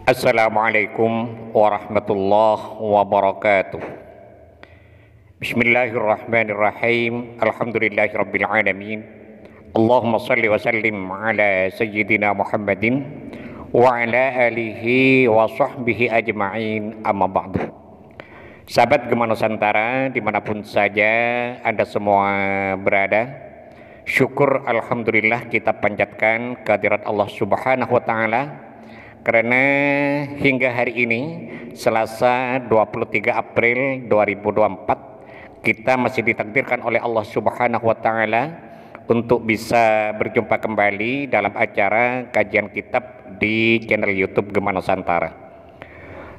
Assalamualaikum warahmatullahi wabarakatuh. Bismillahirrahmanirrahim. Alhamdulillahirabbil alamin. Allahumma shalli wa sallim ala sayyidina Muhammadin wa ala alihi wa sahbihi ajma'in, amma ba'du. Sahabat Gema Nusantara dimanapun saja Anda semua berada, syukur alhamdulillah kita panjatkan kehadirat Allah Subhanahu wa taala karena hingga hari ini Selasa 23 April 2024 kita masih ditakdirkan oleh Allah Subhanahu wa taala untuk bisa berjumpa kembali dalam acara kajian kitab di channel YouTube Gema Nusantara.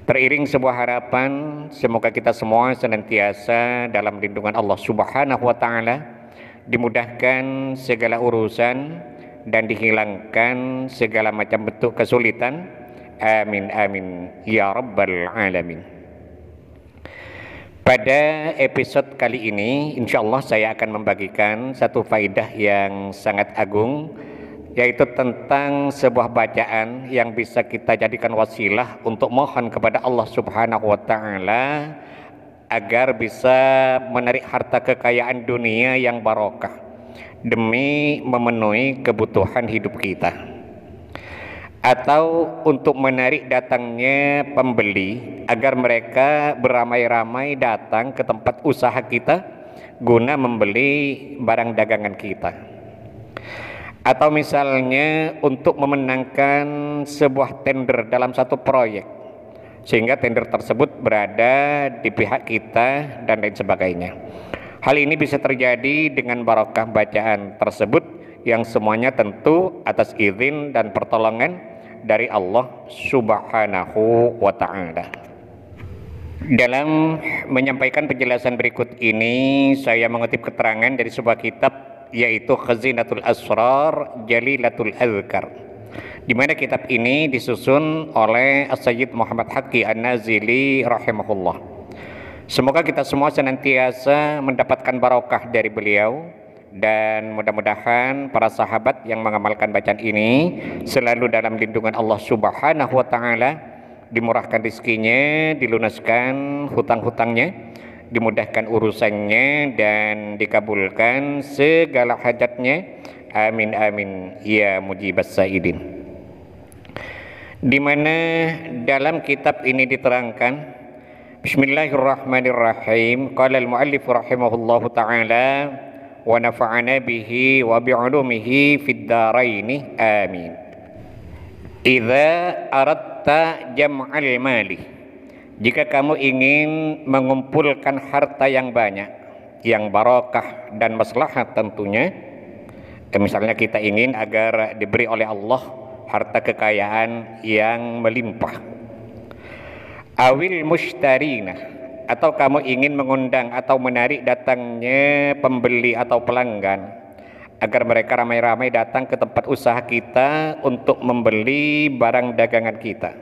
Teriring sebuah harapan, semoga kita semua senantiasa dalam lindungan Allah Subhanahu wa taala, dimudahkan segala urusan dan dihilangkan segala macam bentuk kesulitan. Amin amin ya rabbal alamin. Pada episode kali ini insyaallah saya akan membagikan satu faidah yang sangat agung, yaitu tentang sebuah bacaan yang bisa kita jadikan wasilah untuk mohon kepada Allah Subhanahu wa taala agar bisa menarik harta kekayaan dunia yang barokah demi memenuhi kebutuhan hidup kita, atau untuk menarik datangnya pembeli agar mereka beramai-ramai datang ke tempat usaha kita guna membeli barang dagangan kita, atau misalnya untuk memenangkan sebuah tender dalam satu proyek sehingga tender tersebut berada di pihak kita dan lain sebagainya. Hal ini bisa terjadi dengan barokah bacaan tersebut yang semuanya tentu atas izin dan pertolongan dari Allah Subhanahu wa ta'ala. Dalam menyampaikan penjelasan berikut ini, saya mengutip keterangan dari sebuah kitab, yaitu Khazinatul Asrar Jalilatul Azkar, di mana kitab ini disusun oleh As-Sayyid Muhammad Haqqi An-Nazili rahimahullah. Semoga kita semua senantiasa mendapatkan barokah dari beliau, dan mudah-mudahan para sahabat yang mengamalkan bacaan ini selalu dalam lindungan Allah Subhanahu wa taala, dimurahkan rezekinya, dilunaskan hutang-hutangnya, dimudahkan urusannya, dan dikabulkan segala hajatnya. Amin amin ya mujibas saidin. Di mana dalam kitab ini diterangkan, Bismillahirrahmanirrahim, qala al-muallif rahimahullahu taala wa nafa'ana bihi wa bi'ulumihi fid dharaini amin. Idza aradta jam'al mali, jika kamu ingin mengumpulkan harta yang banyak, yang barokah dan maslahat tentunya, misalnya kita ingin agar diberi oleh Allah harta kekayaan yang melimpah. Awil mushtarina, atau kamu ingin mengundang atau menarik datangnya pembeli atau pelanggan agar mereka ramai-ramai datang ke tempat usaha kita untuk membeli barang dagangan kita.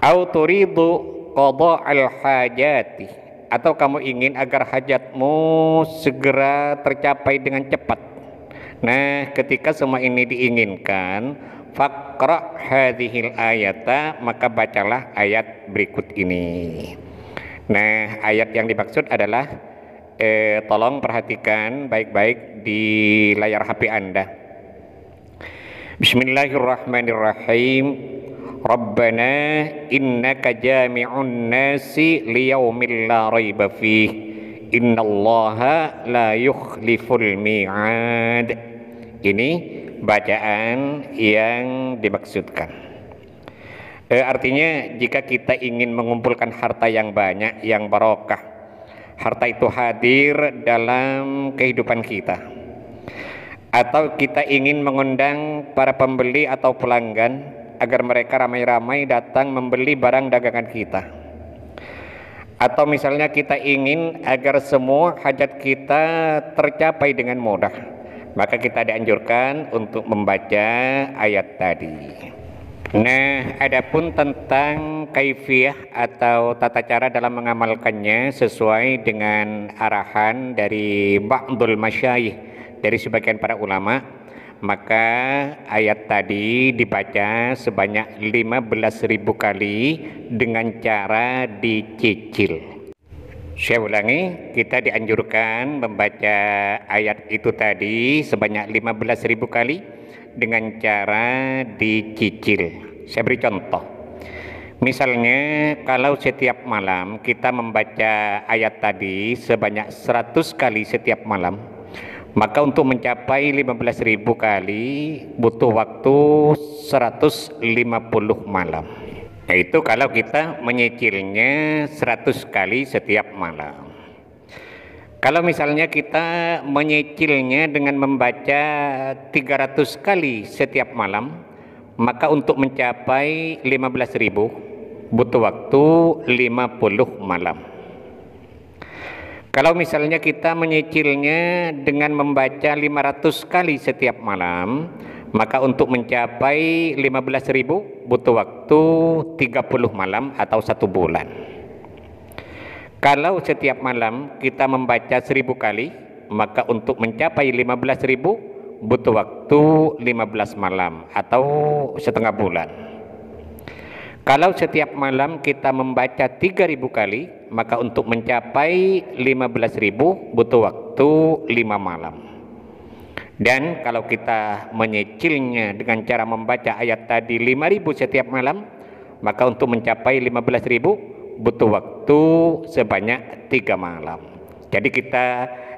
Au turidu qada'al hajati, atau kamu ingin agar hajatmu segera tercapai dengan cepat. Nah, ketika semua ini diinginkan, faqra hadhil ayata, maka bacalah ayat berikut ini. Nah, ayat yang dimaksud adalah tolong perhatikan baik-baik di layar HP Anda. Bismillahirrahmanirrahim. Rabbana innaka jami'un nasi liyaumil la raiba fih, innallaha la yukhliful mi'ad. Ini bacaan yang dimaksudkan. Artinya jika kita ingin mengumpulkan harta yang banyak, yang barokah, harta itu hadir dalam kehidupan kita, atau kita ingin mengundang para pembeli atau pelanggan agar mereka ramai-ramai datang membeli barang dagangan kita, atau misalnya kita ingin agar semua hajat kita tercapai dengan mudah, maka kita dianjurkan untuk membaca ayat tadi. Nah, adapun tentang kaifiyah atau tata cara dalam mengamalkannya sesuai dengan arahan dari ba'dul masyayikh, dari sebagian para ulama, maka ayat tadi dibaca sebanyak 15.000 kali dengan cara dicicil. Saya ulangi, kita dianjurkan membaca ayat itu tadi sebanyak 15.000 kali dengan cara dicicil. Saya beri contoh. Misalnya kalau setiap malam kita membaca ayat tadi sebanyak 100 kali setiap malam, maka untuk mencapai 15.000 kali butuh waktu 150 malam. Yaitu kalau kita menyicilnya 100 kali setiap malam. Kalau misalnya kita menyicilnya dengan membaca 300 kali setiap malam, maka untuk mencapai 15.000 butuh waktu 50 malam. Kalau misalnya kita menyicilnya dengan membaca 500 kali setiap malam, maka untuk mencapai 15.000 butuh waktu 30 malam atau 1 bulan. Kalau setiap malam kita membaca 1.000 kali, maka untuk mencapai 15.000 butuh waktu 15 malam atau setengah bulan. Kalau setiap malam kita membaca 3.000 kali, maka untuk mencapai 15.000 butuh waktu 5 malam. Dan kalau kita menyicilnya dengan cara membaca ayat tadi 5.000 setiap malam, maka untuk mencapai 15.000 butuh waktu sebanyak 3 malam. Jadi kita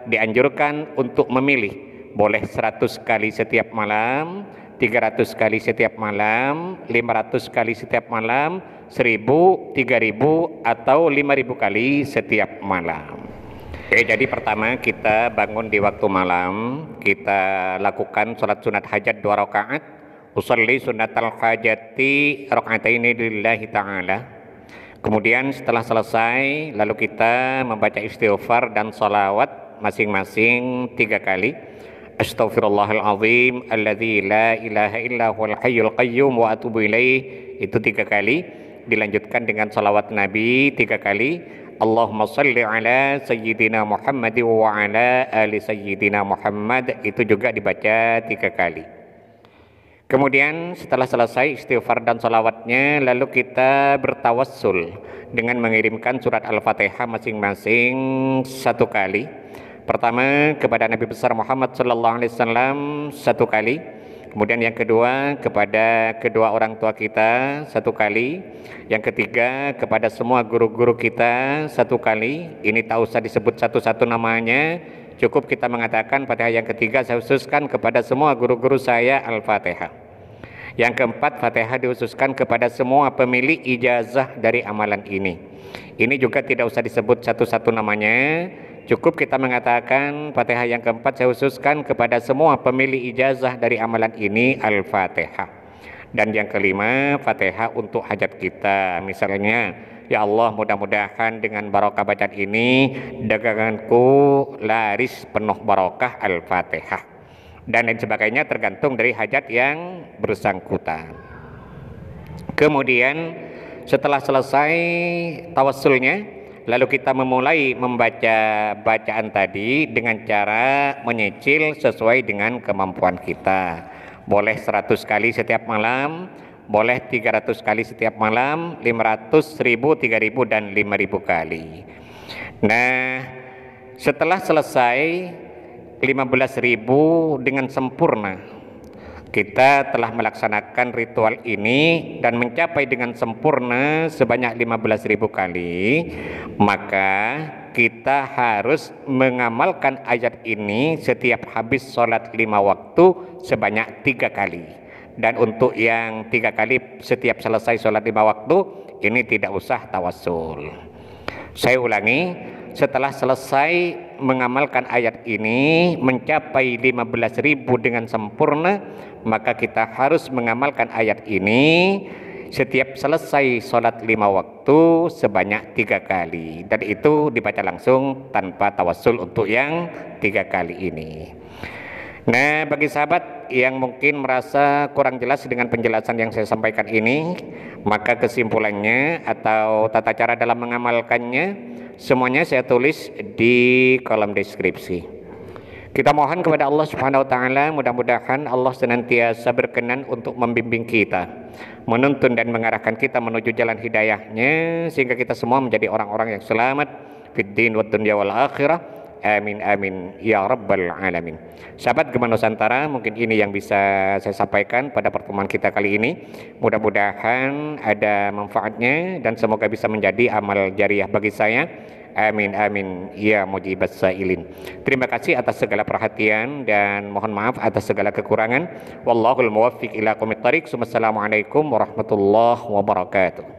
dianjurkan untuk memilih, boleh 100 kali setiap malam, 300 kali setiap malam, 500 kali setiap malam, 1.000, 3.000 atau 5.000 kali setiap malam. Oke, jadi pertama kita bangun di waktu malam, kita lakukan sholat sunat hajat 2 rakaat, usolli sunatal hajati raka'ataini lillahi ta'ala. Kemudian setelah selesai, lalu kita membaca istighfar dan sholawat masing-masing 3 kali. Astaghfirullahaladzim alladzi la ilaha illa huwal hayyul qayyum wa atubu ilaih, itu 3 kali. Dilanjutkan dengan sholawat Nabi 3 kali. Allahumma salli ala sayyidina Muhammad wa ala ali sayyidina Muhammad, itu juga dibaca 3 kali. Kemudian setelah selesai istighfar dan salawatnya, lalu kita bertawassul dengan mengirimkan surat Al-Fatihah masing-masing 1 kali. Pertama kepada Nabi besar Muhammad sallallahu alaihi wasallam 1 kali. Kemudian yang kedua kepada kedua orang tua kita 1 kali. Yang ketiga kepada semua guru-guru kita 1 kali. Ini tak usah disebut satu-satu namanya, cukup kita mengatakan Fatihah yang ketiga saya khususkan kepada semua guru-guru saya Al-Fatihah. Yang keempat, Fatihah dikhususkan kepada semua pemilik ijazah dari amalan ini. Ini juga tidak usah disebut satu-satu namanya, cukup kita mengatakan Fatihah yang keempat saya khususkan kepada semua pemilik ijazah dari amalan ini Al-Fatihah. Dan yang kelima, Fatihah untuk hajat kita. Misalnya, ya Allah, mudah-mudahan dengan barokah bacaan ini daganganku laris penuh barokah, Al-Fatihah. Dan lain sebagainya tergantung dari hajat yang bersangkutan. Kemudian setelah selesai tawassulnya, lalu kita memulai membaca bacaan tadi dengan cara menyicil sesuai dengan kemampuan kita. Boleh 100 kali setiap malam, boleh 300 kali setiap malam, 500, 1.000, 3.000 dan 5.000 kali. Nah, setelah selesai 15.000 dengan sempurna, kita telah melaksanakan ritual ini dan mencapai dengan sempurna sebanyak 15.000 kali, maka kita harus mengamalkan ayat ini setiap habis sholat 5 waktu sebanyak 3 kali. Dan untuk yang 3 kali setiap selesai sholat 5 waktu, ini tidak usah tawassul. Saya ulangi, setelah selesai mengamalkan ayat ini mencapai 15.000 dengan sempurna, maka kita harus mengamalkan ayat ini setiap selesai sholat 5 waktu sebanyak 3 kali. Dan itu dibaca langsung tanpa tawassul untuk yang 3 kali ini. Nah, bagi sahabat yang mungkin merasa kurang jelas dengan penjelasan yang saya sampaikan ini, maka kesimpulannya atau tata cara dalam mengamalkannya semuanya saya tulis di kolom deskripsi. Kita mohon kepada Allah Subhanahu wa taala, mudah-mudahan Allah senantiasa berkenan untuk membimbing kita, menuntun dan mengarahkan kita menuju jalan hidayahnya, sehingga kita semua menjadi orang-orang yang selamat fid din wad dunya wal akhirah. Amin amin ya rabbal alamin. Sahabat Gema Nusantara, mungkin ini yang bisa saya sampaikan pada pertemuan kita kali ini. Mudah-mudahan ada manfaatnya dan semoga bisa menjadi amal jariah bagi saya. Amin amin ya mujibas sailin. Terima kasih atas segala perhatian dan mohon maaf atas segala kekurangan. Wallahul muwaffiq ila aqwamit thariq. Wassalamualaikum warahmatullahi wabarakatuh.